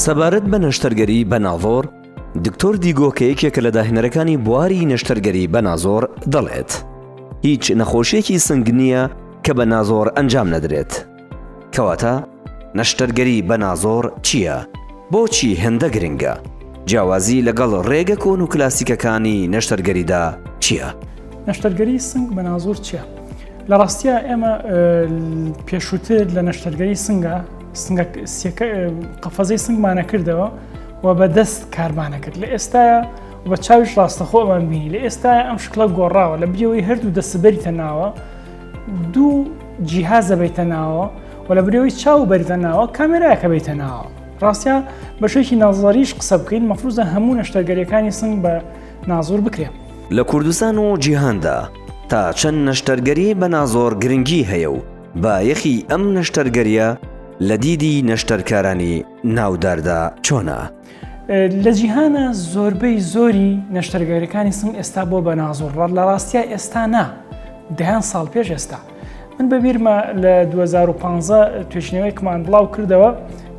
سەبارەت بە نەشتەرگەری بە ناڤۆر، دکتۆر دیگۆ کە یەکێکە لە داهێنەرەکانی بواری نەشتەرگەری بە نازۆر دەڵێت هیچ نەخۆشیەکی سنگ نییە کە بە نازۆر ئەنجام نەدرێت. کەواتە نەشتەرگەری بە نازۆر چییە؟ بۆچی هێندە گرنگە؟ جیاوازی لەگەڵ ڕێگە کۆن و کلاسیکەکانی نەشتەرگەریدا چییە؟ نەشتەرگەری سنگ بە نازۆر چییە؟ لە ڕاستیە ئێمە پێشووتر لە نەشتەرگەری سنگە قەفەزەی سنگمانە کردەوە و بەدەست کارمانە کرد. لە ئێستاە بە چاویش ڕاستەخۆ ئەمان بینی لە ئێستاە ئەم شکڵە گۆڕاوە لە بریەوەی هەردوو دەسەبەریتە ناوە، دوو جیهازە بێتە ناوە و لە بریەوەی چاو بەریتە ناوە کامێرایەکە بێتە ناوە. ڕاستە بەشێکی نازاریش قسە بکەین مەفروضە هەموو نەشتەرگەریەکانی سنگ بە نازۆر بکرێ. لە کوردستان و جیهاندا تا چەند نەشتەرگەری بە نازۆر گرنگی هەیە و بایەخی ئەم نەشتەرگەریە لە دیدی نەشتەرکارانی ناوداردا چۆنە؟ لە جیهانە زۆربەی زۆری نەشتەرگەریەکانی سنگ ئێستا بۆ بە نازۆر لە ڕاستیە ئێستا نا دەیان ساڵ پێش ئێستا. من بەبیرمە لە 2015 توێژینەوەیەکمان بڵاو کردەوە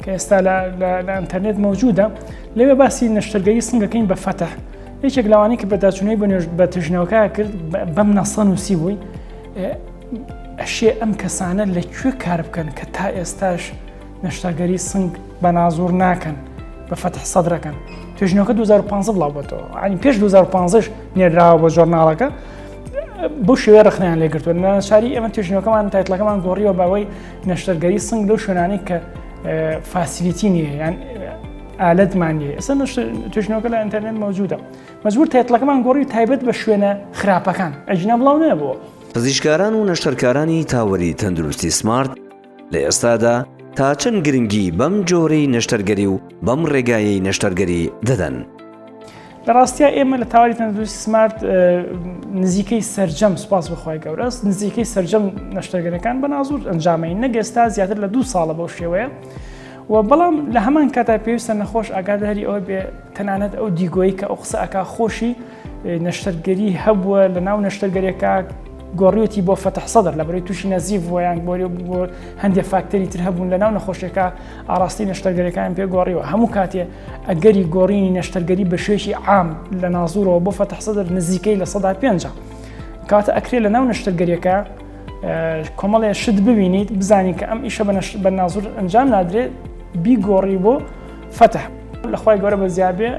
کە ئێستا لە ئینتەرنێت مەوجودە، لەوێ باسی نەشتەرگەری سنگەکەین بە فەتەح. یەکێک لەوانەی کە بەداچوونەی بە توێژینەوەکە کرد بەم نەسە نووسی بووی ئەشێ ئەم کەسانە لەکوێ کار بکەن کە تا ئێستاش نەشتەرگەری سنگ بە نازۆر ناکەن بە فەتح سەدرەکەن. توێژینەوەکە 2015 بڵاو بێتەوە، ینی پێش 2015 نێراوە بە ژۆرناڵەکە بۆ شێوەیە ڕخنیان لێگرتووە. لە شاری ئێمە توێژینەوەکەمان تایتڵەکەمان گۆڕیوە باوەی نەشتەرگەری سنگ لەو شوێنانەی کە فاسیلیتی نییە یان ئالەتمان نیە. ئێستا توێژینەوەکە لە ئینتەرنێت مەوجودە، مەجبور تایتڵەکەمان گۆڕی تایبەت بە شوێنە خراپەکان ئەجنا بڵاو نەبووە. پزیشکاران و نەشتەرکارانی تاوەری تەندروستی سمارت لە ئێستادا تا چەند گرنگی بەم جۆرەی نەشتەرگەری و بەم ڕێگایەی نەشتەرگەری دەدەن؟ لە ڕاستیە ئێمە لە تاوەری تەندروستی سمارت نزیکەی سەرجەم سوپاس بەخوای گەورە نزیکەی سەرجەم نەشتەرگەریەکان بە نازۆر ئەنجامین نەگەستا زیاتر لە 2 ساڵە بەو شێوەیە و بەڵام لە هەمان کاتا پێویستە نەخۆش ئاگاداری ئەوە بێ تەنانەت ئەو دیگۆیی کە ئەو قسە ئەکا خۆشی نەشتەرگەری هەبووە لە ناو نەشتەرگەریەکە گۆڕیوەتی بۆ فەتح سەدر لە بەرەوەی تووشی نەزیف ویان بۆ هەندێک فاکتەری تر هەبوون لە ناو نەخۆشیەکە ئاراستی نەشتەرگەریەکان پێ گۆڕیوە. هەموو کاتێ ئەگەری گۆڕینی نەشتەرگەری بە شێوەیەکی عام لە نازۆرەوە بۆ فەتح سەدر نزیکەی لە 105 کاتە ئەکرێ لە ناو نەشتەرگەریەکە کۆمەڵێ شت ببینیت بزانین کە ئەم ئیشە بە نازۆر ئەنجام نادرێت بیگۆڕی بۆ فەتح. لەخوای گەورە بە زیابێ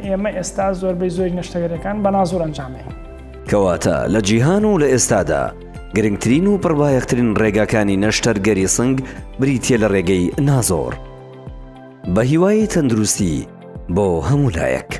ئێمە ئێستا زۆربەی زۆری نەشتەرگەریەکان بە نازۆر ئەنجامەین. کەواتە لە جیهان و لە ئێستادا گرنگترین و پڕبایەخترین ڕێگاکانی نەشتەرگەری سنگ بریتیە لە ڕێگەی نازۆر بە هیوای تەندروستی بۆ هەموو لایەک.